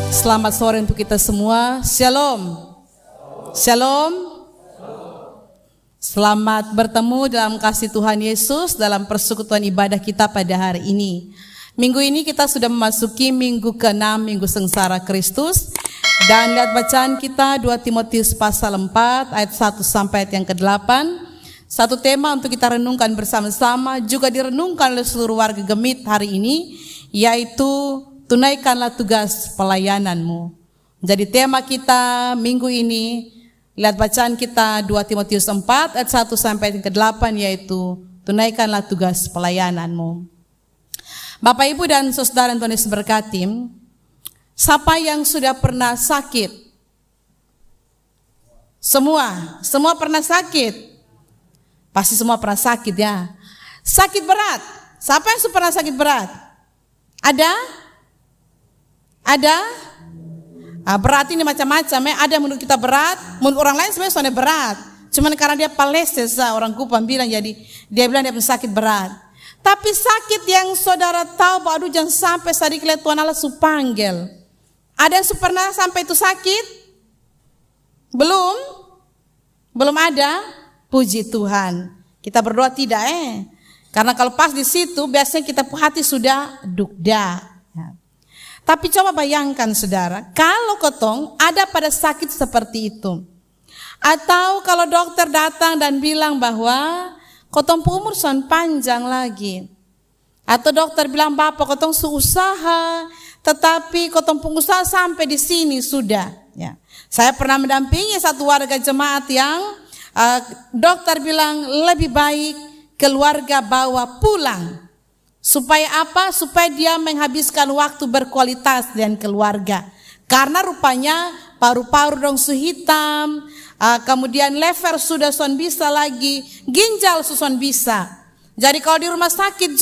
Selamat sore untuk kita semua. Shalom. Shalom. Selamat bertemu dalam kasih Tuhan Yesus dalam persekutuan ibadah kita pada hari ini. Minggu ini kita sudah memasuki minggu ke-6, minggu sengsara Kristus. Dan lihat bacaan kita 2 Timotius pasal 4 ayat 1 sampai ayat yang ke-8. Satu tema untuk kita renungkan bersama-sama, juga direnungkan oleh seluruh warga Gemit hari ini, yaitu tunaikanlah tugas pelayananmu. Jadi tema kita minggu ini, lihat bacaan kita 2 Timotius 4 ayat 1 sampai ayat ke-8, yaitu tunaikanlah tugas pelayananmu. Bapak, Ibu, dan saudara yang Tuhan Yesus berkati, siapa yang sudah pernah sakit? Semua pernah sakit. Pasti semua pernah sakit ya. Sakit berat. Siapa yang sudah pernah sakit berat? Ada? Berat ini macam-macam ya. Ada menurut kita berat, menurut orang lain sebenarnya soalnya berat. Cuman karena dia palestes, orang Kupang bilang, jadi dia bilang dia punya sakit berat. Tapi sakit yang saudara tahu, aduh jangan sampai sedikit lihat Tuhan Allah panggil. Ada yang pernah sampai itu sakit? Belum ada? Puji Tuhan. Kita berdoa tidak Karena kalau pas di situ biasanya kita hati sudah dukda. Tapi coba bayangkan saudara, kalau kotong ada pada sakit seperti itu. Atau kalau dokter datang dan bilang bahwa kotong umur son panjang lagi. Atau dokter bilang, Bapak kotong usaha, tetapi kotong pengusaha sampai di sini sudah. Ya. Saya pernah mendampingi satu warga jemaat yang dokter bilang lebih baik keluarga bawa pulang. Supaya apa? Supaya dia menghabiskan waktu berkualitas dengan keluarga. Karena rupanya paru-paru dong su hitam, kemudian lever sudah son bisa lagi, ginjal suson bisa. Jadi kalau di rumah sakit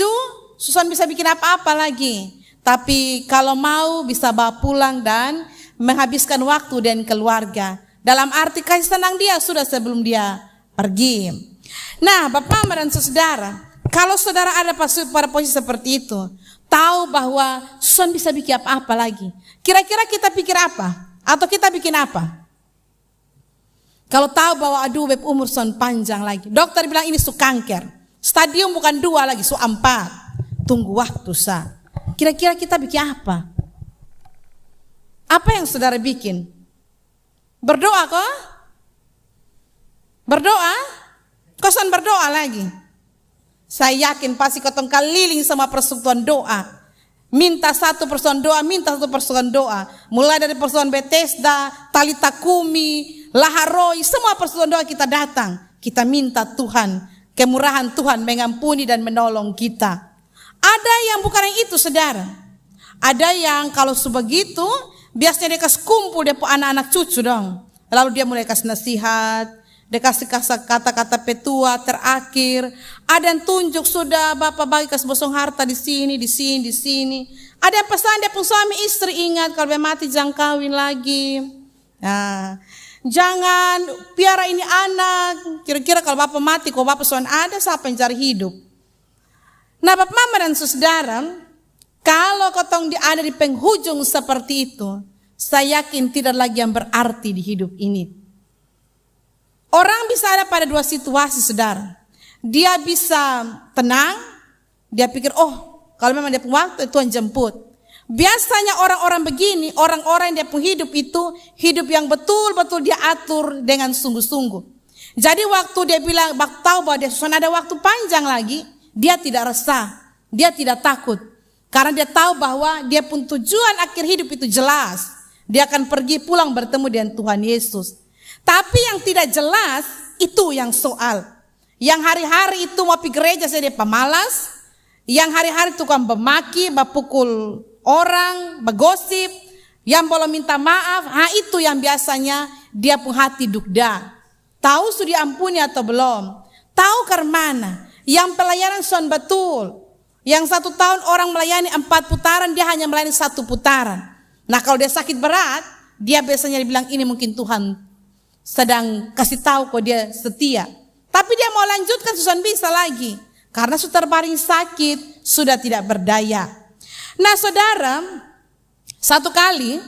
suson bisa bikin apa-apa lagi. Tapi kalau mau bisa bawa pulang dan menghabiskan waktu dengan keluarga. Dalam arti kasih senang dia sudah sebelum dia pergi. Nah, Bapak dan saudara, kalau saudara ada pada posisi seperti itu, tahu bahwa susun bisa bikin apa-apa lagi. Kira-kira kita pikir apa? Atau kita bikin apa? Kalau tahu bahwa aduh umur son panjang lagi. Dokter bilang ini su kanker. Stadium bukan 2 lagi, su 4. Tunggu waktu sah. Kira-kira kita bikin apa? Apa yang saudara bikin? Berdoa kok? Berdoa? Kosan berdoa lagi. Saya yakin pasti kotong keliling sama persekutuan doa. Minta satu persekutuan doa. Mulai dari persekutuan Bethesda, Talita Kumi, Laharoi, semua persekutuan doa kita datang. Kita minta Tuhan, kemurahan Tuhan mengampuni dan menolong kita. Ada yang bukan yang itu saudara. Ada yang kalau sebegitu, biasanya dia kasih kumpul dia anak-anak cucu dong. Lalu dia mulai kasih nasihat. Dia kasih kata-kata petua terakhir. Ada yang tunjuk sudah Bapak bagi kasih bosong harta di sini. Ada yang pesan dia pun suami istri ingat kalau dia mati jangan kawin lagi. Nah, jangan piara ini anak. Kira-kira kalau Bapak mati, kalau Bapak suami ada siapa yang cari hidup? Nah, Bapak Mama dan saudara, kalau kotong ada di penghujung seperti itu, saya yakin tidak lagi yang berarti di hidup ini. Orang bisa ada pada 2 situasi saudara. Dia bisa tenang, dia pikir kalau memang dia punya waktu Tuhan jemput. Biasanya orang-orang begini, orang-orang yang dia punya hidup itu hidup yang betul-betul dia atur dengan sungguh-sungguh. Jadi waktu dia bilang tahu bahwa dia ada waktu panjang lagi, dia tidak resah, dia tidak takut. Karena dia tahu bahwa dia pun tujuan akhir hidup itu jelas. Dia akan pergi pulang bertemu dengan Tuhan Yesus. Tapi yang tidak jelas itu yang soal. Yang hari-hari itu mau pergi gereja saja dia pemalas. Yang hari-hari itu kan memaki, berpukul orang, bergosip. Yang belum minta maaf, itu yang biasanya dia pun hati dukda. Tahu sudah diampuni atau belum? Tahu ke mana? Yang pelayanan son betul. Yang 1 tahun orang melayani 4 putaran, dia hanya melayani 1 putaran. Nah kalau dia sakit berat, dia biasanya dibilang ini mungkin Tuhan sedang kasih tahu kok dia setia. Tapi dia mau lanjutkan susah bisa lagi. Karena sudah terbaring sakit, sudah tidak berdaya. Nah saudara, satu kali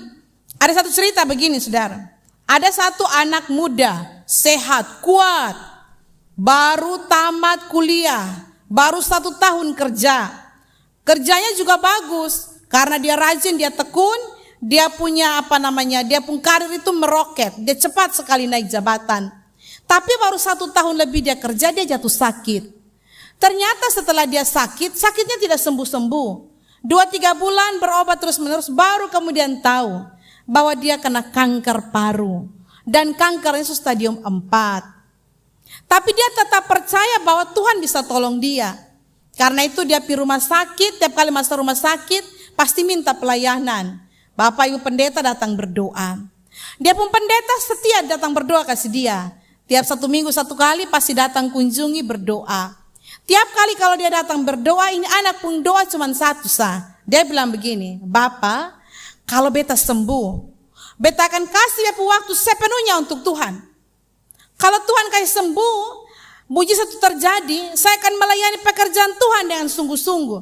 Ada satu cerita begini saudara. Ada satu anak muda, sehat, kuat, baru tamat kuliah, baru 1 tahun kerja. Kerjanya juga bagus, karena dia rajin, dia tekun, dia punya dia punya karir itu meroket, dia cepat sekali naik jabatan. Tapi baru 1 tahun lebih dia kerja, dia jatuh sakit. Ternyata setelah dia sakit, sakitnya tidak sembuh-sembuh. 2-3 bulan berobat terus-menerus, baru kemudian tahu bahwa dia kena kanker paru. Dan kankernya itu stadium 4. Tapi dia tetap percaya bahwa Tuhan bisa tolong dia. Karena itu dia pergi rumah sakit, tiap kali masuk rumah sakit, pasti minta pelayanan. Bapak Ibu pendeta datang berdoa. Dia pun pendeta setia datang berdoa kasih dia. Tiap 1 minggu 1 kali pasti datang kunjungi berdoa. Tiap kali kalau dia datang berdoa, ini anak pun doa cuma satu sah. Dia bilang begini, Bapak, kalau beta sembuh, beta akan kasih waktu sepenuhnya untuk Tuhan. Kalau Tuhan kasih sembuh, mujizat itu terjadi, saya akan melayani pekerjaan Tuhan dengan sungguh-sungguh.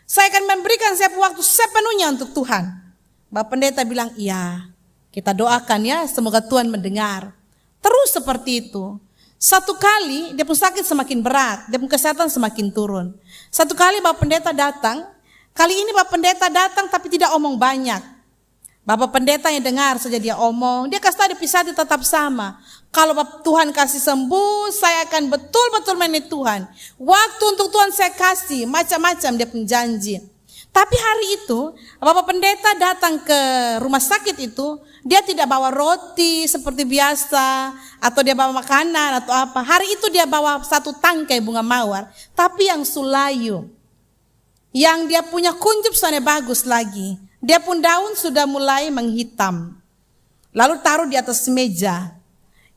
Saya akan memberikan waktu sepenuhnya untuk Tuhan. Bapak pendeta bilang, iya, kita doakan ya, semoga Tuhan mendengar. Terus seperti itu. 1 kali dia pun sakit semakin berat, dia pun kesehatan semakin turun. 1 kali Bapak pendeta datang, kali ini Bapak pendeta datang tapi tidak omong banyak. Bapak pendeta yang dengar saja dia omong, dia kasih tahu Episati tetap sama. Kalau Tuhan kasih sembuh, saya akan betul-betul menemani Tuhan. Waktu untuk Tuhan saya kasih, macam-macam dia pun janji. Tapi hari itu, Bapak pendeta datang ke rumah sakit itu, dia tidak bawa roti seperti biasa, atau dia bawa makanan atau apa. Hari itu dia bawa 1 tangkai bunga mawar, tapi yang sulayu. Yang dia punya kuncup sana bagus lagi. Dia pun daun sudah mulai menghitam. Lalu taruh di atas meja.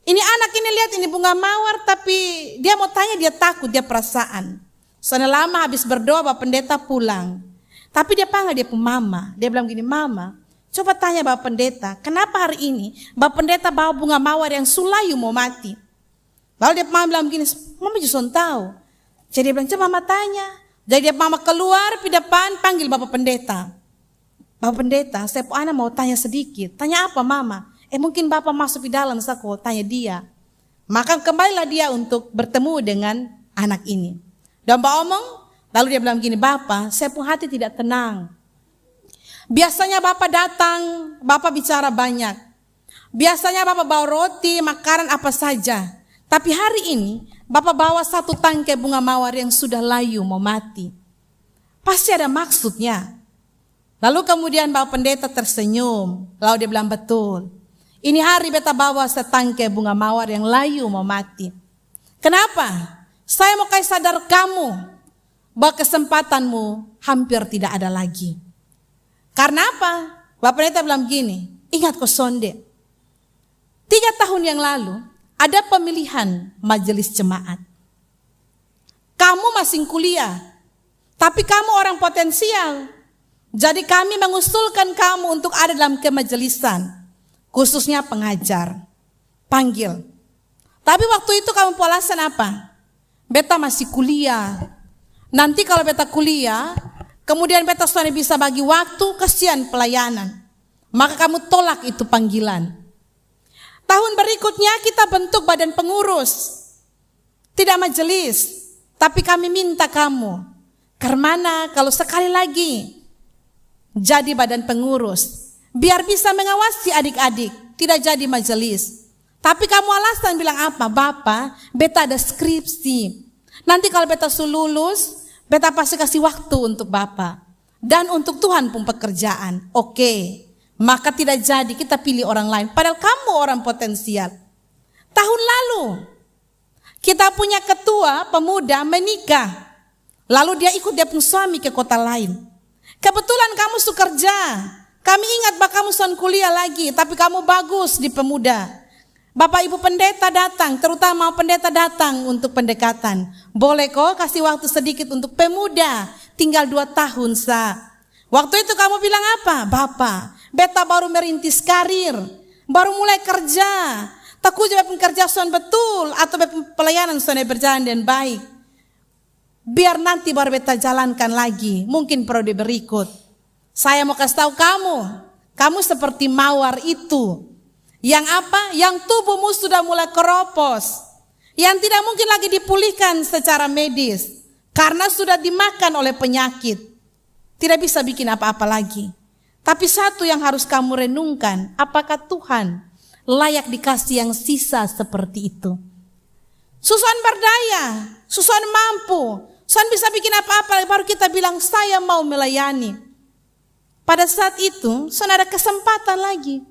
Ini anak ini lihat ini bunga mawar, tapi dia mau tanya, dia takut, dia perasaan. Soalnya lama habis berdoa, Bapak pendeta pulang. Tapi dia panggil dia pun mama. Dia bilang gini, Mama, coba tanya Bapak pendeta, kenapa hari ini Bapak pendeta bawa bunga mawar yang sulayu mau mati? Lalu dia mama bilang begini, Mama justru tahu. Jadi dia bilang, coba Mama tanya. Jadi dia mama keluar di depan, panggil Bapak pendeta. Bapak pendeta, saya anak mau tanya sedikit. Tanya apa Mama? Mungkin Bapak masuk di dalam, saya kok tanya dia. Maka kembalilah dia untuk bertemu dengan anak ini. Dan Mbak omong, lalu dia bilang gini, Bapak, saya pun hati tidak tenang. Biasanya Bapak datang, Bapak bicara banyak. Biasanya Bapak bawa roti, makanan apa saja. Tapi hari ini, Bapak bawa 1 tangkai bunga mawar yang sudah layu mau mati. Pasti ada maksudnya. Lalu kemudian Bapak pendeta tersenyum. Lalu dia bilang, betul. Ini hari beta bawa setangkai bunga mawar yang layu mau mati. Kenapa? Saya mau kasih sadar kamu bahwa kesempatanmu hampir tidak ada lagi. Karena apa? Bapak pendeta bilang begini, ingat kau sonde. 3 tahun yang lalu ada pemilihan majelis jemaat. Kamu masih kuliah, tapi kamu orang potensial. Jadi kami mengusulkan kamu untuk ada dalam kemajelisan, khususnya pengajar, panggil. Tapi waktu itu kamu alasan apa? Beta masih kuliah. Nanti kalau beta kuliah, kemudian beta sudah bisa bagi waktu, kesian pelayanan. Maka kamu tolak itu panggilan. Tahun berikutnya kita bentuk badan pengurus. Tidak majelis, tapi kami minta kamu. Karena kalau sekali lagi jadi badan pengurus, biar bisa mengawasi adik-adik, tidak jadi majelis. Tapi kamu alasan bilang apa? Bapak, beta ada skripsi. Nanti kalau beta lulus, beta pasti kasih waktu untuk Bapak. Dan untuk Tuhan pun pekerjaan. Oke, maka tidak jadi kita pilih orang lain. Padahal kamu orang potensial. Tahun lalu, kita punya ketua pemuda menikah. Lalu dia ikut dia pun suami ke kota lain. Kebetulan kamu kerja. Kami ingat bahwa kamu sedang kuliah lagi, tapi kamu bagus di pemuda. Bapak Ibu pendeta datang, terutama pendeta datang untuk pendekatan. Boleh kok kasih waktu sedikit untuk pemuda, tinggal 2 tahun sah. Waktu itu kamu bilang apa? Bapak, beta baru merintis karir, baru mulai kerja. Takut juga pekerja son betul, atau pelayanan son berjalan dengan baik. Biar nanti baru beta jalankan lagi, mungkin periode berikut. Saya mau kasih tahu kamu, Kamu seperti mawar itu. Yang apa? Yang tubuhmu sudah mulai keropos. Yang tidak mungkin lagi dipulihkan secara medis. Karena sudah dimakan oleh penyakit. Tidak bisa bikin apa-apa lagi. Tapi satu yang harus kamu renungkan. Apakah Tuhan layak dikasih yang sisa seperti itu? Susan berdaya. Susan mampu. Susan bisa bikin apa-apa. Baru kita bilang saya mau melayani. Pada saat itu Susan ada kesempatan lagi.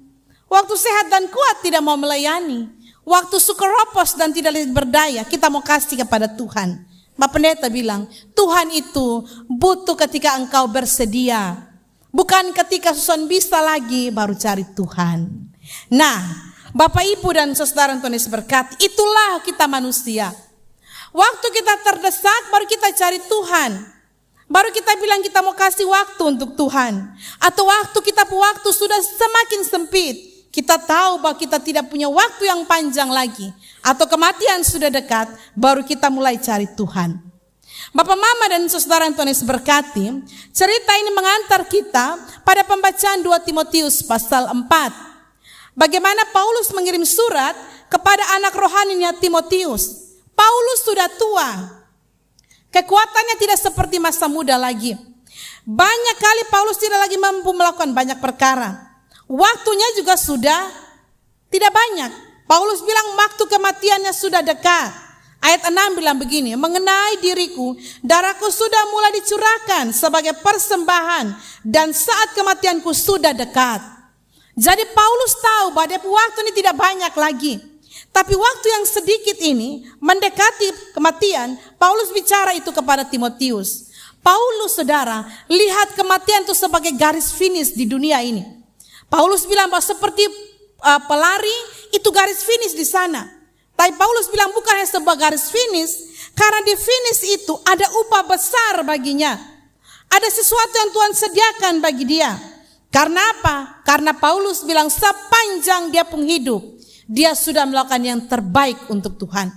Waktu sehat dan kuat tidak mau melayani. Waktu sukeropos dan tidak berdaya, kita mau kasih kepada Tuhan. Pak Pendeta bilang, Tuhan itu butuh ketika engkau bersedia. Bukan ketika Susan bisa lagi baru cari Tuhan. Nah, Bapak Ibu dan saudara Tuhan Yesus berkati, itulah kita manusia. Waktu kita terdesak baru kita cari Tuhan. Baru kita bilang kita mau kasih waktu untuk Tuhan. Atau waktu sudah semakin sempit. Kita tahu bahwa kita tidak punya waktu yang panjang lagi. Atau kematian sudah dekat, baru kita mulai cari Tuhan. Bapak, Mama dan saudara yang Tuhan Yesus berkati, cerita ini mengantar kita pada pembacaan 2 Timotius pasal 4. Bagaimana Paulus mengirim surat kepada anak rohaninya Timotius. Paulus sudah tua. Kekuatannya tidak seperti masa muda lagi. Banyak kali Paulus tidak lagi mampu melakukan banyak perkara. Waktunya juga sudah tidak banyak. Paulus bilang waktu kematiannya sudah dekat. Ayat 6 bilang begini, mengenai diriku, darahku sudah mulai dicurahkan sebagai persembahan dan saat kematianku sudah dekat. Jadi Paulus tahu bahwa waktu ini tidak banyak lagi. Tapi waktu yang sedikit ini mendekati kematian, Paulus bicara itu kepada Timotius. Paulus, saudara, lihat kematian itu sebagai garis finish di dunia ini. Paulus bilang bahwa seperti pelari itu garis finish di sana. Tapi Paulus bilang bukan hanya sebuah garis finish, karena di finish itu ada upah besar baginya. Ada sesuatu yang Tuhan sediakan bagi dia. Karena apa? Karena Paulus bilang sepanjang dia pun hidup, dia sudah melakukan yang terbaik untuk Tuhan.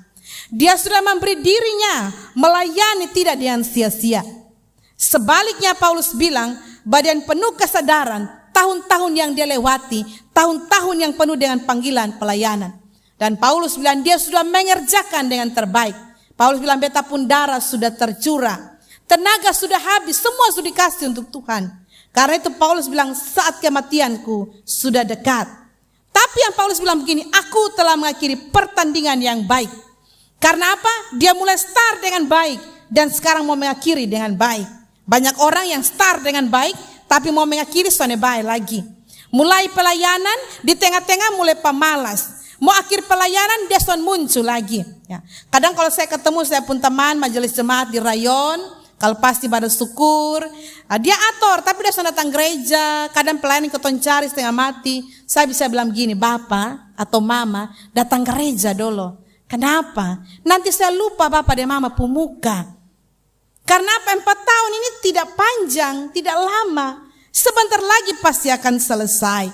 Dia sudah memberi dirinya melayani tidak dengan sia-sia. Sebaliknya Paulus bilang badan penuh kesadaran, tahun-tahun yang dia lewati, tahun-tahun yang penuh dengan panggilan pelayanan. Dan Paulus bilang dia sudah mengerjakan dengan terbaik. Paulus bilang beta pun darah sudah tercurah. Tenaga sudah habis, semua sudah dikasih untuk Tuhan. Karena itu Paulus bilang saat kematianku sudah dekat. Tapi yang Paulus bilang begini, aku telah mengakhiri pertandingan yang baik. Karena apa? Dia mulai start dengan baik dan sekarang mau mengakhiri dengan baik. Banyak orang yang start dengan baik tapi mau mengakhiri soalnya baik lagi. Mulai pelayanan, di tengah-tengah mulai pemalas. Mau akhir pelayanan, dia soal muncul lagi. Ya. Kadang kalau saya ketemu, saya pun teman majelis jemaat di rayon, kalau pasti pada syukur, dia ator, tapi dia soal datang gereja. Kadang pelayanan keton cari setengah mati. Saya bisa bilang gini, Bapak atau Mama datang gereja dulu. Kenapa? Nanti saya lupa Bapak dan Mama pemuka. Karena apa? 4 tahun ini tidak panjang, tidak lama. Sebentar lagi pasti akan selesai.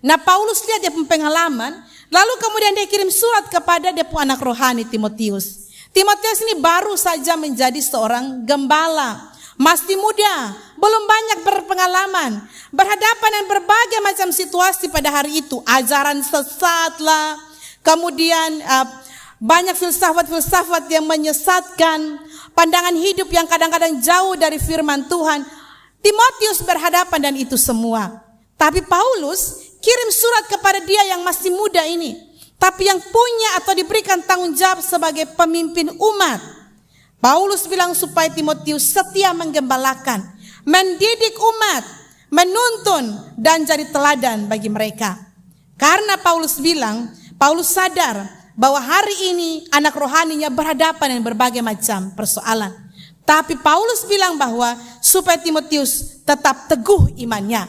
Nah, Paulus lihat dia pengalaman, lalu kemudian dia kirim surat kepada dia anak rohani Timotius. Timotius ini baru saja menjadi seorang gembala, masih muda, belum banyak berpengalaman, berhadapan dengan berbagai macam situasi pada hari itu. Ajaran sesat lah, kemudian banyak filsafat-filsafat yang menyesatkan, pandangan hidup yang kadang-kadang jauh dari firman Tuhan. Timotius berhadapan dan itu semua. Tapi Paulus kirim surat kepada dia yang masih muda ini, tapi yang punya atau diberikan tanggung jawab sebagai pemimpin umat. Paulus bilang supaya Timotius setia menggembalakan, mendidik umat, menuntun dan jadi teladan bagi mereka. Karena Paulus bilang, Paulus sadar bahwa hari ini anak rohaninya berhadapan dengan berbagai macam persoalan. Tapi Paulus bilang bahwa supaya Timotius tetap teguh imannya.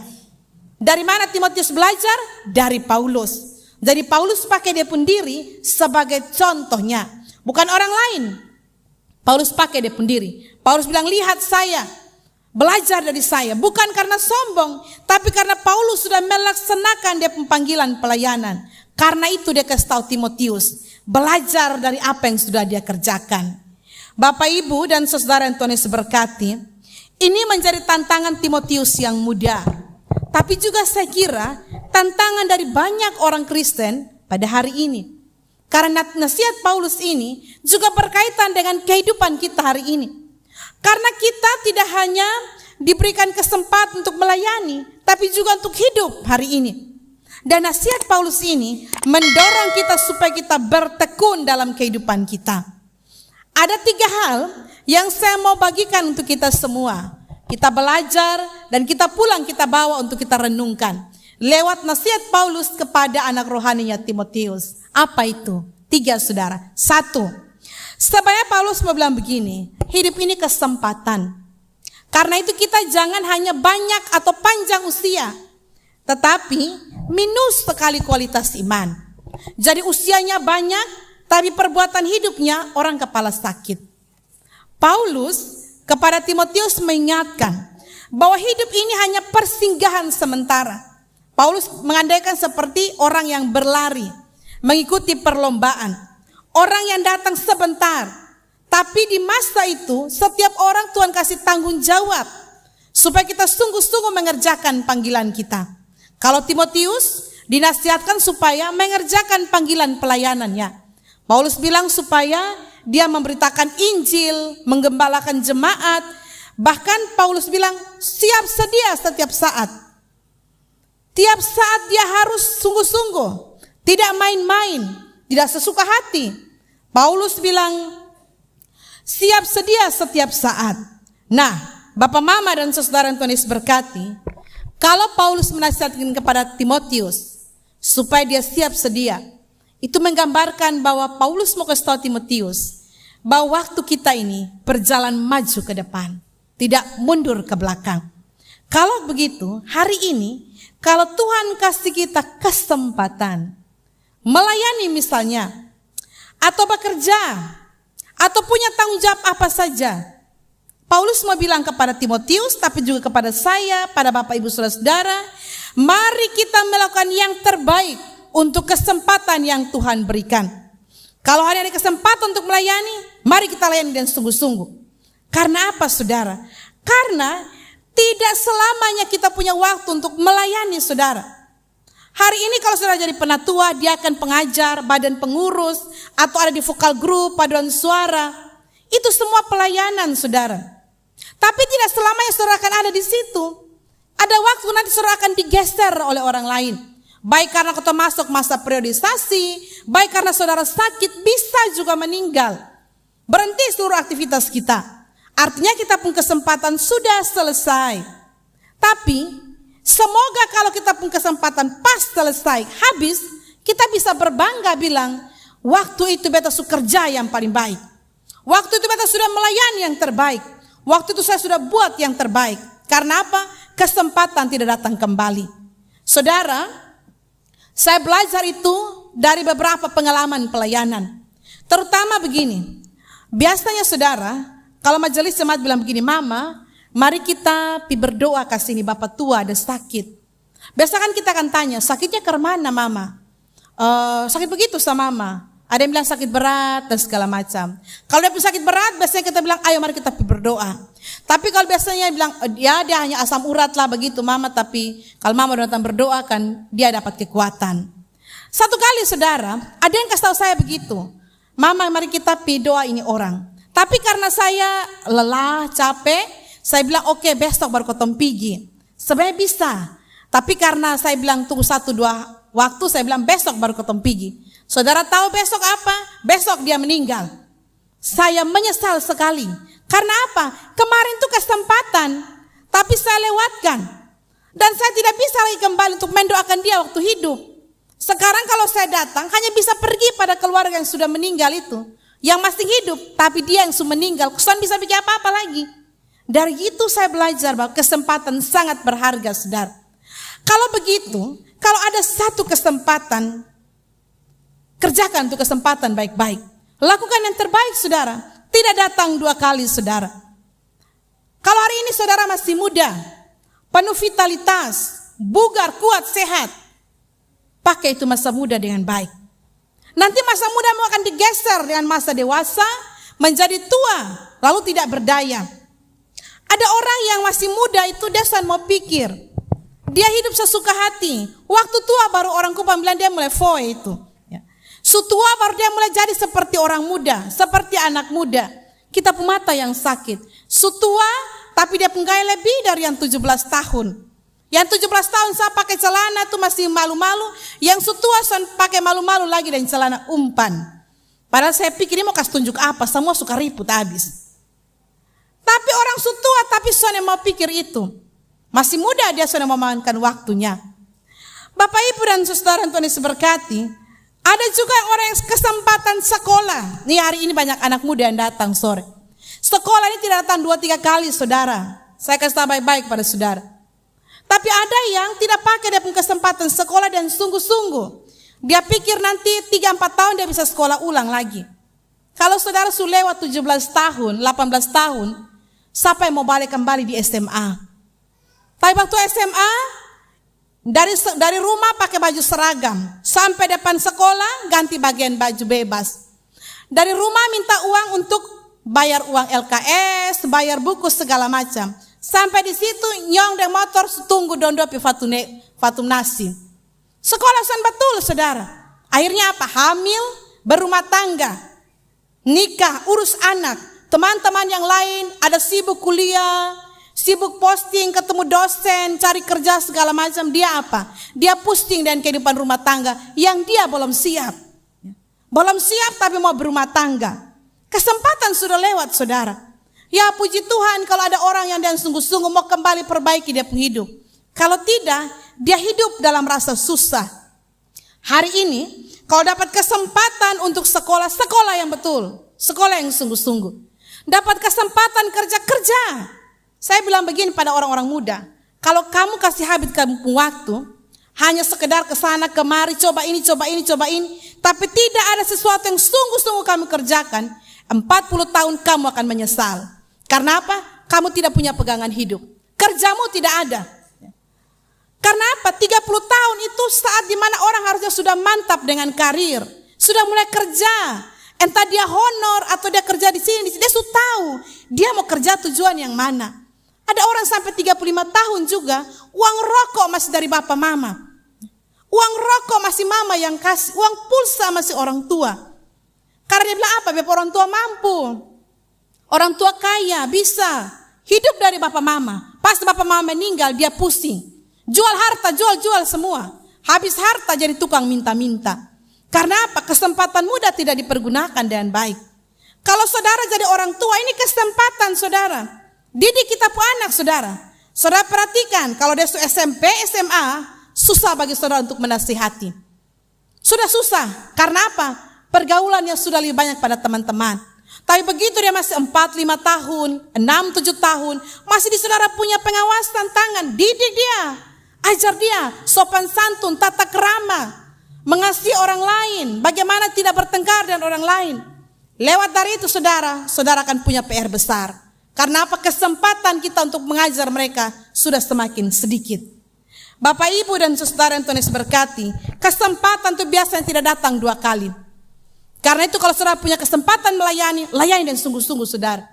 Dari mana Timotius belajar? Dari Paulus. Jadi Paulus pakai dia pun diri sebagai contohnya, bukan orang lain. Paulus pakai dia pun diri. Paulus bilang, lihat saya, belajar dari saya. Bukan karena sombong, tapi karena Paulus sudah melaksanakan dia panggilan pelayanan. Karena itu dia kasih tahu Timotius, belajar dari apa yang sudah dia kerjakan. Bapak, Ibu, dan saudara yang Tuhan Yesus berkati, ini menjadi tantangan Timotius yang muda. tapi juga saya kira tantangan dari banyak orang Kristen pada hari ini. Karena nasihat Paulus ini juga berkaitan dengan kehidupan kita hari ini. Karena kita tidak hanya diberikan kesempatan untuk melayani, tapi juga untuk hidup hari ini. Dan nasihat Paulus ini mendorong kita supaya kita bertekun dalam kehidupan kita. Ada 3 hal yang saya mau bagikan untuk kita semua. Kita belajar dan kita pulang kita bawa untuk kita renungkan. Lewat nasihat Paulus kepada anak rohaninya Timotius. Apa itu? 3 saudara. 1. Sebenarnya Paulus mau bilang begini, hidup ini kesempatan. Karena itu kita jangan hanya banyak atau panjang usia, tetapi minus sekali kualitas iman. Jadi usianya banyak, tapi perbuatan hidupnya orang kepala sakit. Paulus kepada Timotius mengingatkan bahwa hidup ini hanya persinggahan sementara. Paulus mengandaikan seperti orang yang berlari, mengikuti perlombaan. Orang yang datang sebentar, tapi di masa itu setiap orang Tuhan kasih tanggung jawab supaya kita sungguh-sungguh mengerjakan panggilan kita. Kalau Timotius dinasihatkan supaya mengerjakan panggilan pelayanannya. Paulus bilang supaya dia memberitakan Injil, menggembalakan jemaat. Bahkan Paulus bilang siap sedia setiap saat. Tiap saat dia harus sungguh-sungguh, tidak main-main, tidak sesuka hati. Paulus bilang siap sedia setiap saat. Nah, Bapak Mama dan saudara yang Tuhan Yesus berkati, kalau Paulus menasihatkan kepada Timotius supaya dia siap sedia, itu menggambarkan bahwa Paulus mau kasih tahu Timotius bahwa waktu kita ini berjalan maju ke depan, tidak mundur ke belakang. Kalau begitu, hari ini kalau Tuhan kasih kita kesempatan melayani misalnya, atau bekerja, atau punya tanggung jawab apa saja, Paulus mau bilang kepada Timotius, tapi juga kepada saya, pada Bapak Ibu Saudara-saudara, mari kita melakukan yang terbaik untuk kesempatan yang Tuhan berikan. Kalau hari ada kesempatan untuk melayani, mari kita layani dan sungguh-sungguh. Karena apa saudara? Karena tidak selamanya kita punya waktu untuk melayani saudara. Hari ini kalau saudara jadi penatua, dia akan pengajar, badan pengurus, atau ada di vokal group, paduan suara. Itu semua pelayanan saudara. Tapi tidak selamanya saudara akan ada di situ. Ada waktu nanti saudara akan digeser oleh orang lain. Baik karena kita masuk masa periodisasi, baik karena saudara sakit, bisa juga meninggal. Berhenti seluruh aktivitas kita. Artinya kita pun kesempatan sudah selesai. Tapi semoga kalau kita pun kesempatan pas selesai, habis, kita bisa berbangga bilang, waktu itu beta sudah kerja yang paling baik. Waktu itu beta sudah melayani yang terbaik. Waktu itu saya sudah buat yang terbaik. Karena apa? Kesempatan tidak datang kembali. Saudara, saya belajar itu dari beberapa pengalaman pelayanan. Terutama begini, biasanya saudara, kalau majelis jemaat bilang begini, Mama, mari kita berdoa kasih ini Bapak tua ada sakit. Biasa kan kita akan tanya, sakitnya ke mana Mama? Sakit begitu sama Mama. Ada yang bilang sakit berat dan segala macam. Kalau dia punya sakit berat, biasanya kita bilang, ayo mari kita berdoa. Tapi kalau biasanya bilang, ya dia hanya asam urat lah begitu Mama, tapi kalau Mama datang berdoa kan dia dapat kekuatan. Satu kali saudara, ada yang kasih tahu saya begitu, Mama mari kita doa ini orang. Tapi karena saya lelah, capek, saya bilang oke, besok baru kotong pergi. Sebenarnya bisa, tapi karena saya bilang tunggu 1-2 waktu, saya bilang besok baru kotong pergi. Saudara tahu besok apa? Besok dia meninggal. Saya menyesal sekali. Karena apa? Kemarin itu kesempatan, tapi saya lewatkan. Dan saya tidak bisa lagi kembali untuk mendoakan dia waktu hidup. Sekarang kalau saya datang, hanya bisa pergi pada keluarga yang sudah meninggal itu. Yang masih hidup, tapi dia yang sudah meninggal. Saya bisa bikin apa-apa lagi. Dari itu saya belajar bahwa kesempatan sangat berharga, saudara. Kalau begitu, kalau ada satu kesempatan, kerjakan untuk kesempatan baik-baik. Lakukan yang terbaik, saudara. Tidak datang 2 kali, saudara. Kalau hari ini saudara masih muda, penuh vitalitas, bugar, kuat, sehat, pakai itu masa muda dengan baik. Nanti masa muda mau akan digeser dengan masa dewasa, menjadi tua, lalu tidak berdaya. Ada orang yang masih muda itu dia mau pikir, Dia hidup sesuka hati. Waktu tua baru orang Kupang bilang dia mulai foe itu. Sutua baru dia mulai jadi seperti orang muda, seperti anak muda. Kita pun mata yang sakit. Sutua tapi dia pun gaya lebih dari yang 17 tahun. Yang 17 tahun saya pakai celana tuh masih malu-malu. Yang sutua saya pakai malu-malu lagi dan celana umpan. Padahal saya pikir ini mau kasih tunjuk apa, semua suka ribut habis. Tapi orang sutua tapi soalnya mau pikir itu. Masih muda dia sudah memainkan waktunya. Bapak Ibu dan saudara Tuhan Yesus berkati, ada juga orang yang kesempatan sekolah. Nih hari ini banyak anak muda yang datang sore. Sekolah ini tidak datang 2-3 kali saudara. Saya kasih tahu baik-baik pada saudara. Tapi ada yang tidak pakai dia punya kesempatan sekolah dan sungguh-sungguh. Dia pikir nanti 3-4 tahun dia bisa sekolah ulang lagi. Kalau saudara sudah lewat 17 tahun, 18 tahun, siapa yang mau balik kembali di SMA? Tapi waktu SMA, dari rumah pakai baju seragam, sampai depan sekolah ganti bagian baju bebas. Dari rumah minta uang untuk bayar uang LKS, bayar buku segala macam. Sampai di situ nyong dan motor tunggu dondopi fatum nasi. Sekolah san betul saudara. Akhirnya apa? Hamil, berumah tangga, nikah, urus anak. Teman-teman yang lain ada sibuk kuliah, sibuk posting, ketemu dosen, cari kerja segala macam. Dia apa? Dia pusing dan kehidupan rumah tangga yang dia belum siap. Belum siap tapi mau berumah tangga. Kesempatan sudah lewat saudara. Ya puji Tuhan kalau ada orang yang dia sungguh-sungguh mau kembali perbaiki dia hidup. Kalau tidak, dia hidup dalam rasa susah. Hari ini, kalau dapat kesempatan untuk sekolah, sekolah yang betul. Sekolah yang sungguh-sungguh. Dapat kesempatan kerja. Saya bilang begini pada orang-orang muda. Kalau kamu kasih habis kamu waktu, hanya sekedar ke sana kemari, coba ini. Tapi tidak ada sesuatu yang sungguh-sungguh kamu kerjakan, 40 tahun kamu akan menyesal. Karena apa? Kamu tidak punya pegangan hidup. Kerjamu tidak ada. Karena apa? 30 tahun itu saat dimana orang harusnya sudah mantap dengan karir. Sudah mulai kerja. Entah dia honor atau dia kerja di sini. Dia sudah tahu. Dia mau kerja tujuan yang mana. Ada orang sampai 35 tahun juga. Uang rokok masih dari bapak mama. Uang rokok masih mama yang kasih. Uang pulsa masih orang tua. Karena dia bilang apa? Biar orang tua mampu. Orang tua kaya, bisa. Hidup dari bapak mama. Pas bapak mama meninggal, dia pusing. Jual harta, jual semua. Habis harta jadi tukang minta-minta. Karena apa? Kesempatan muda tidak dipergunakan dengan baik. Kalau saudara jadi orang tua, ini kesempatan saudara. Didik kita pun anak saudara. Saudara perhatikan, kalau dia SMP, SMA, susah bagi saudara untuk menasihati. Sudah susah. Karena apa? Pergaulannya sudah lebih banyak pada teman-teman. Tapi begitu dia masih 4-5 tahun, 6-7 tahun, masih di saudara punya pengawasan tangan, didik dia, ajar dia, sopan santun, tata kerama, mengasihi orang lain, bagaimana tidak bertengkar dengan orang lain. Lewat dari itu saudara akan punya PR besar. Karena apa? Kesempatan kita untuk mengajar mereka sudah semakin sedikit. Bapak Ibu dan saudara yang Tuhan Yesus berkati, kesempatan itu biasanya tidak datang 2 kali. Karena itu kalau saudara punya kesempatan layani dan sungguh-sungguh saudara.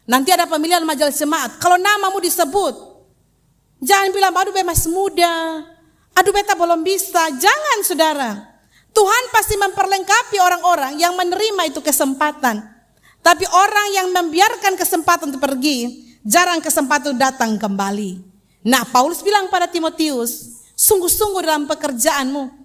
Nanti ada pemilihan majelis jemaat. Kalau namamu disebut, jangan bilang, aduh beta masih muda, aduh beta belum bisa. Jangan saudara. Tuhan pasti memperlengkapi orang-orang yang menerima itu kesempatan. Tapi orang yang membiarkan kesempatan itu pergi, jarang kesempatan itu datang kembali. Nah, Paulus bilang pada Timotius, sungguh-sungguh dalam pekerjaanmu.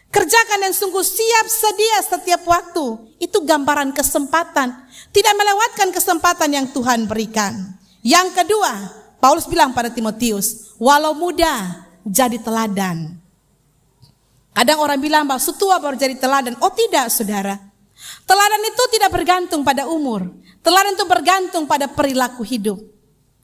Kerjakan dan sungguh siap sedia setiap waktu. Itu gambaran kesempatan. Tidak melewatkan kesempatan yang Tuhan berikan. Yang kedua, Paulus bilang pada Timotius, walau muda, jadi teladan. Kadang orang bilang bahwa setua baru jadi teladan. Oh tidak saudara. Teladan itu tidak bergantung pada umur. Teladan itu bergantung pada perilaku hidup.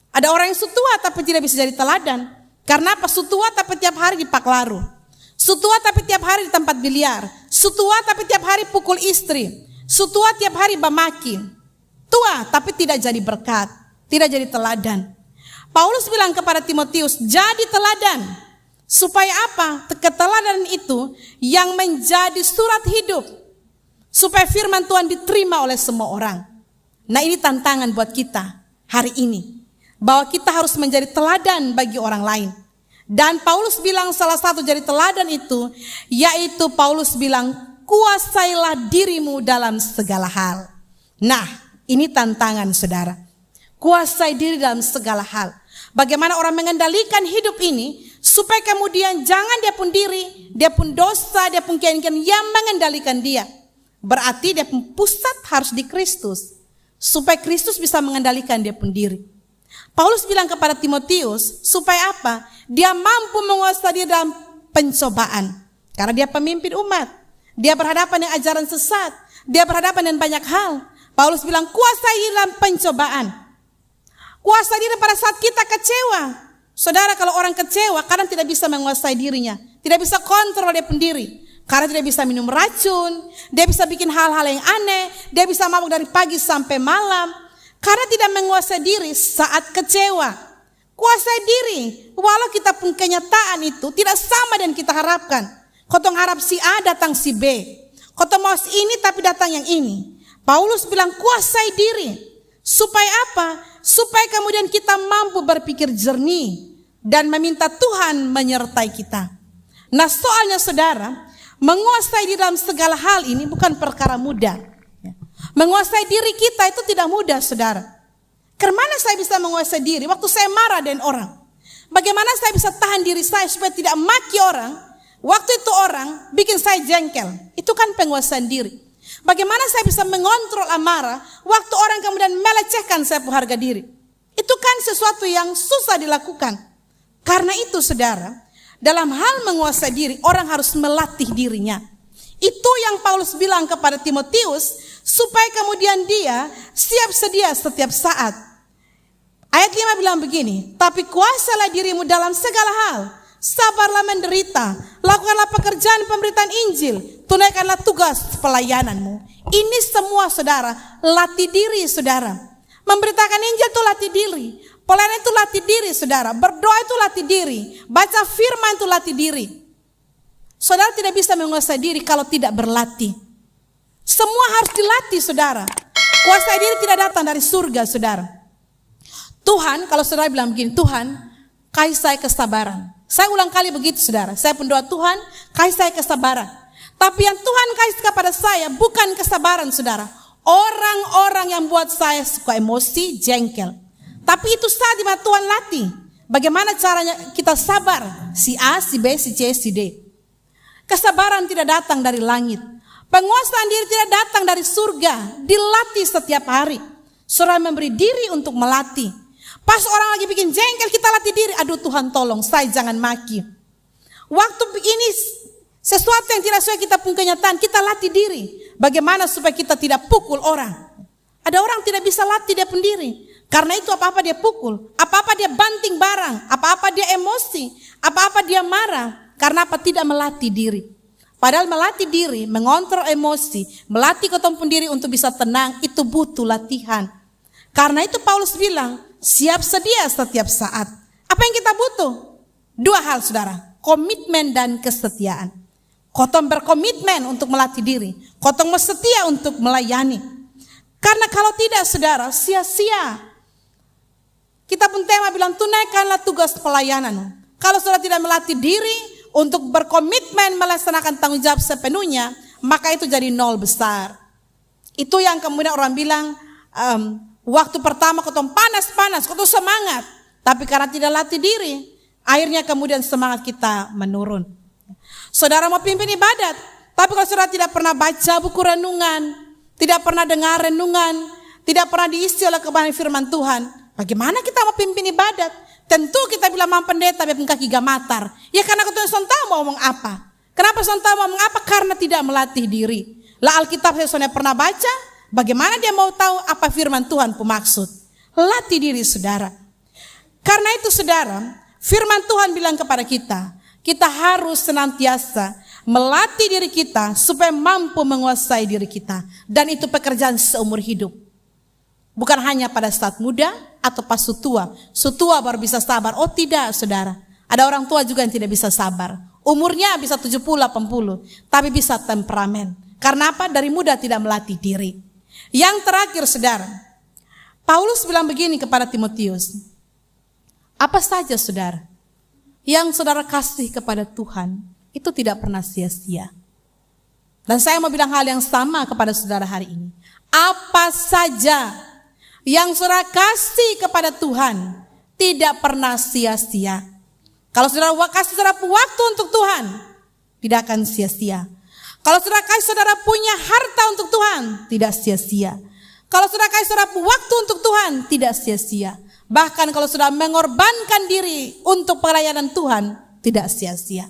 Ada orang yang setua tapi tidak bisa jadi teladan. Karena apa? Setua tapi tiap hari di paklaru. Sutua tapi tiap hari di tempat biliar. Sutua tapi tiap hari pukul istri. Sutua tiap hari bamaki. Tua tapi tidak jadi berkat. Tidak jadi teladan. Paulus bilang kepada Timotius, jadi teladan. Supaya apa? Keteladanan itu yang menjadi surat hidup. Supaya firman Tuhan diterima oleh semua orang. Nah ini tantangan buat kita hari ini. Bahwa kita harus menjadi teladan bagi orang lain. Dan Paulus bilang salah satu jadi teladan itu, yaitu Paulus bilang, kuasailah dirimu dalam segala hal. Nah, ini tantangan saudara. Kuasai diri dalam segala hal. Bagaimana orang mengendalikan hidup ini, supaya kemudian jangan dia pun diri, dia pun dosa, dia pun keinginan yang mengendalikan dia. Berarti dia pun pusat harus di Kristus, supaya Kristus bisa mengendalikan dia pun diri. Paulus bilang kepada Timotius, supaya apa? Dia mampu menguasai diri dalam pencobaan. Karena dia pemimpin umat. Dia berhadapan dengan ajaran sesat. Dia berhadapan dengan banyak hal. Paulus bilang, kuasai dalam pencobaan. Kuasai diri pada saat kita kecewa. Saudara, kalau orang kecewa, kadang tidak bisa menguasai dirinya. Tidak bisa kontrol dia pun diri. Karena tidak bisa minum racun. Dia bisa bikin hal-hal yang aneh. Dia bisa mabuk dari pagi sampai malam. Karena tidak menguasai diri saat kecewa. Kuasai diri. Walau kita pun kenyataan itu tidak sama dengan kita harapkan. Kotong harap si A datang si B. Kotong mau ini tapi datang yang ini. Paulus bilang kuasai diri. Supaya apa? Supaya kemudian kita mampu berpikir jernih. Dan meminta Tuhan menyertai kita. Nah soalnya saudara, menguasai diri dalam segala hal ini bukan perkara mudah. Menguasai diri kita itu tidak mudah saudara. Kemana saya bisa menguasai diri waktu saya marah dengan orang? Bagaimana saya bisa tahan diri saya supaya tidak maki orang? Waktu itu orang bikin saya jengkel. Itu kan penguasaan diri. Bagaimana saya bisa mengontrol amarah waktu orang kemudian melecehkan saya harga diri? Itu kan sesuatu yang susah dilakukan. Karena itu saudara, dalam hal menguasai diri orang harus melatih dirinya. Itu yang Paulus bilang kepada Timotius, supaya kemudian dia siap sedia setiap saat. Ayat 5 bilang begini, tapi kuasalah dirimu dalam segala hal. Sabarlah menderita, lakukanlah pekerjaan pemberitaan Injil, tunaikanlah tugas pelayananmu. Ini semua saudara, latih diri saudara. Memberitakan Injil itu latih diri. Pelayanan itu latih diri saudara. Berdoa itu latih diri. Baca firman itu latih diri. Saudara tidak bisa menguasai diri kalau tidak berlatih. Semua harus dilatih saudara. Kuasai diri tidak datang dari surga saudara. Tuhan, kalau saudara bilang begini, Tuhan kasih saya kesabaran. Saya ulang kali begitu saudara. Saya pun doa Tuhan kasih saya kesabaran. Tapi yang Tuhan kasih kepada saya bukan kesabaran saudara. Orang-orang yang buat saya suka emosi, jengkel. Tapi itu saat dimana Tuhan latih. Bagaimana caranya kita sabar. Si A, si B, si C, si D. Kesabaran tidak datang dari langit. Penguasaan diri tidak datang dari surga. Dilatih setiap hari. Saudara memberi diri untuk melatih. Pas orang lagi bikin jengkel kita latih diri. Aduh Tuhan tolong saya jangan maki. Waktu ini sesuatu yang tidak sesuai kita pun kenyataan. Kita latih diri. Bagaimana supaya kita tidak pukul orang. Ada orang tidak bisa latih dia pun diri. Karena itu apa-apa dia pukul. Apa-apa dia banting barang. Apa-apa dia emosi. Apa-apa dia marah. Karena apa? Tidak melatih diri. Padahal melatih diri, mengontrol emosi, melatih ketemu diri untuk bisa tenang, itu butuh latihan. Karena itu Paulus bilang, siap sedia setiap saat. Apa yang kita butuh? Dua hal saudara, komitmen dan kesetiaan. Kotong berkomitmen untuk melatih diri, kotong setia untuk melayani. Karena kalau tidak saudara, sia-sia. Kita pun tema bilang, tunaikanlah tugas pelayanan. Kalau saudara tidak melatih diri, untuk berkomitmen melaksanakan tanggung jawab sepenuhnya, maka itu jadi nol besar. Itu yang kemudian orang bilang, waktu pertama ketemu panas-panas, ketemu semangat. Tapi karena tidak latih diri, akhirnya kemudian semangat kita menurun. Saudara mau pimpin ibadat, tapi kalau saudara tidak pernah baca buku renungan, tidak pernah dengar renungan, tidak pernah diisi oleh kebenaran firman Tuhan, bagaimana kita mau pimpin ibadat? Tentu kita bilang mam pendeta biar kaki gamatar. Ya karena ketemu sonta mau ngomong apa? Kenapa sonta mau ngomong apa? Karena tidak melatih diri. Lah Alkitab saya soalnya pernah baca. Bagaimana dia mau tahu apa firman Tuhan pemaksud? Latih diri saudara. Karena itu saudara, firman Tuhan bilang kepada kita, kita harus senantiasa melatih diri kita supaya mampu menguasai diri kita. Dan itu pekerjaan seumur hidup. Bukan hanya pada saat muda atau pas sutua. Sutua baru bisa sabar. Oh tidak saudara. Ada orang tua juga yang tidak bisa sabar. Umurnya bisa 70, 80. Tapi bisa temperamen. Karena apa? Dari muda tidak melatih diri. Yang terakhir saudara. Paulus bilang begini kepada Timotius. Apa saja saudara? yang saudara kasih kepada Tuhan itu tidak pernah sia-sia. Dan saya mau bilang hal yang sama kepada saudara hari ini. Apa saja yang saudara kasih kepada Tuhan tidak pernah sia-sia. Kalau saudara kasih saudara waktu untuk Tuhan, tidak akan sia-sia. Kalau saudara kasih saudara punya harta untuk Tuhan, tidak sia-sia. Kalau saudara kasih saudara waktu untuk Tuhan, tidak sia-sia. Bahkan kalau sudah mengorbankan diri untuk pelayanan Tuhan, tidak sia-sia.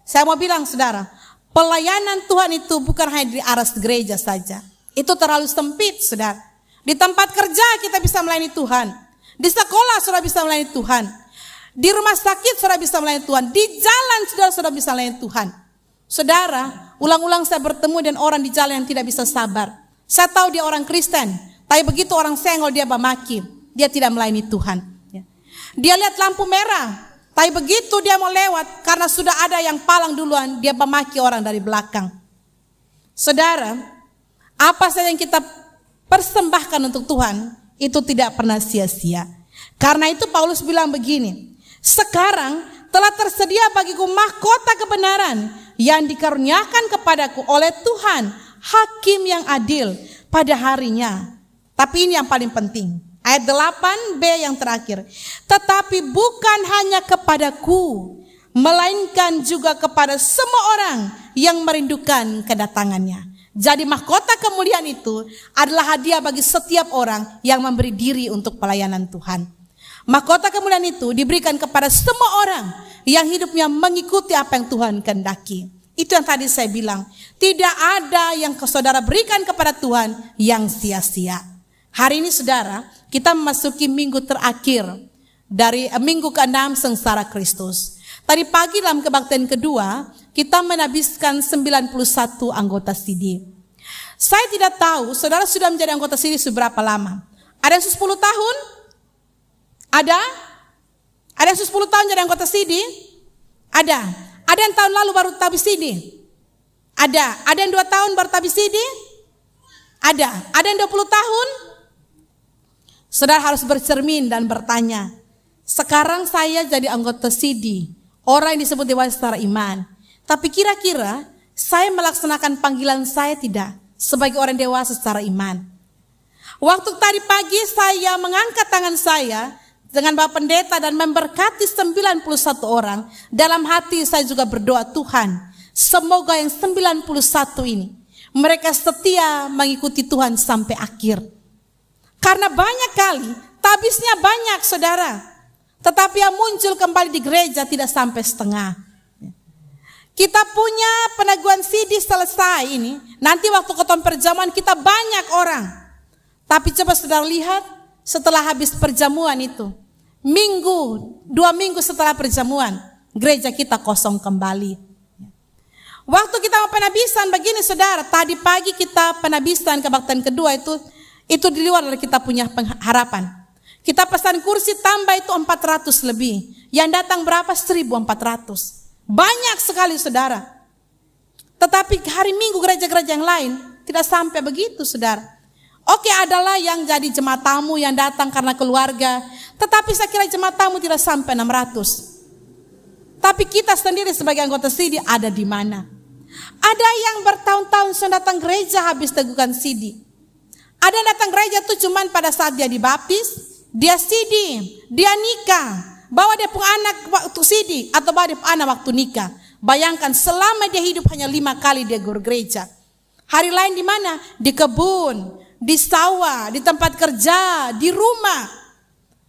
Saya mau bilang saudara, pelayanan Tuhan itu bukan hanya di aras gereja saja. Itu terlalu sempit saudara. Di tempat kerja kita bisa melayani Tuhan. Di sekolah saudara bisa melayani Tuhan. Di rumah sakit saudara bisa melayani Tuhan. Di jalan saudara bisa melayani Tuhan. Saudara, ulang-ulang saya bertemu dengan orang di jalan yang tidak bisa sabar. Saya tahu dia orang Kristen, tapi begitu orang senggol dia memaki. Dia tidak melayani Tuhan. Dia lihat lampu merah, tapi begitu dia mau lewat, karena sudah ada yang palang duluan, dia memaki orang dari belakang. Saudara, apa saja yang kita persembahkan untuk Tuhan, itu tidak pernah sia-sia. Karena itu Paulus bilang begini, sekarang telah tersedia bagiku mahkota kebenaran yang dikaruniakan kepadaku oleh Tuhan, hakim yang adil pada harinya. Tapi ini yang paling penting. Ayat 8b yang terakhir. Tetapi bukan hanya kepadaku, melainkan juga kepada semua orang yang merindukan kedatangannya. Jadi mahkota kemuliaan itu adalah hadiah bagi setiap orang yang memberi diri untuk pelayanan Tuhan. Mahkota kemuliaan itu diberikan kepada semua orang yang hidupnya mengikuti apa yang Tuhan kehendaki. Itu yang tadi saya bilang. Tidak ada yang saudara berikan kepada Tuhan yang sia-sia. Hari ini saudara, kita memasuki minggu terakhir dari minggu ke-6 sengsara Kristus. Tadi pagi dalam kebaktian kedua, kita menhabiskan 91 anggota CD. Saya tidak tahu saudara sudah menjadi anggota CD seberapa lama. Ada yang 10 tahun? Ada? Ada yang 10 tahun jadi anggota CD? Ada. Ada yang tahun lalu baru tabis CD? Ada. Ada yang 2 tahun baru tabis CD? Ada. Ada yang 20 tahun? Saudara harus bercermin dan bertanya, sekarang saya jadi anggota CD, orang yang disebut dewasa secara iman. Tapi kira-kira saya melaksanakan panggilan saya tidak sebagai orang dewasa secara iman. Waktu tadi pagi saya mengangkat tangan saya dengan Bapak Pendeta dan memberkati 91 orang. Dalam hati saya juga berdoa, Tuhan, semoga yang 91 ini mereka setia mengikuti Tuhan sampai akhir. Karena banyak kali, tabisnya banyak saudara. Tetapi yang muncul kembali di gereja tidak sampai setengah. Kita punya penaguhan CD selesai ini. Nanti waktu keton perjamuan kita banyak orang. Tapi coba saudara lihat setelah habis perjamuan itu. 2 minggu setelah perjamuan, gereja kita kosong kembali. Waktu kita mau penabisan begini saudara. Tadi pagi kita penabisan kebaktian kedua itu di luar dari kita punya pengharapan. Kita pesan kursi tambah itu 400 lebih. Yang datang berapa? 1.400. Banyak sekali saudara. Tetapi hari Minggu gereja-gereja yang lain tidak sampai begitu saudara. Oke, adalah yang jadi jemaat tamu yang datang karena keluarga. Tetapi saya kira jemaat tamu tidak sampai 600. Tapi kita sendiri sebagai anggota CD ada di mana? Ada yang bertahun-tahun sudah datang gereja habis tegukan CD. Ada yang datang gereja itu cuman pada saat dia dibaptis, dia CD, dia nikah, bawa dia punya anak waktu CD atau bawa dia punya anak waktu nikah. Bayangkan selama dia hidup hanya 5 kali dia gereja. Hari lain di mana? Di kebun, di sawah, di tempat kerja, di rumah.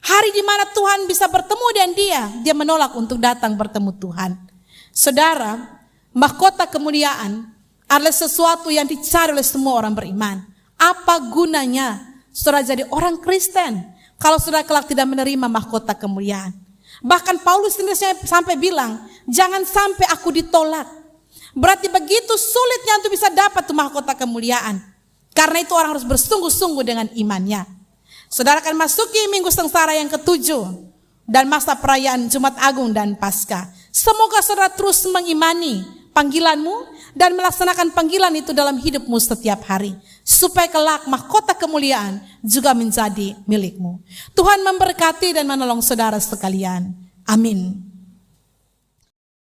Hari di mana Tuhan bisa bertemu dengan dia menolak untuk datang bertemu Tuhan. Saudara, mahkota kemuliaan adalah sesuatu yang dicari oleh semua orang beriman. Apa gunanya saudara jadi orang Kristen kalau saudara kelak tidak menerima mahkota kemuliaan? Bahkan Paulus sendiri sampai bilang, jangan sampai aku ditolak. Berarti begitu sulitnya untuk bisa dapat mahkota kemuliaan. Karena itu orang harus bersungguh-sungguh dengan imannya. Saudara akan masuki minggu sengsara yang ke-7 dan masa perayaan Jumat Agung dan Paskah. Semoga saudara terus mengimani panggilanmu dan melaksanakan panggilan itu dalam hidupmu setiap hari. Supaya kelak mahkota kemuliaan juga menjadi milikmu. Tuhan memberkati dan menolong saudara sekalian. Amin.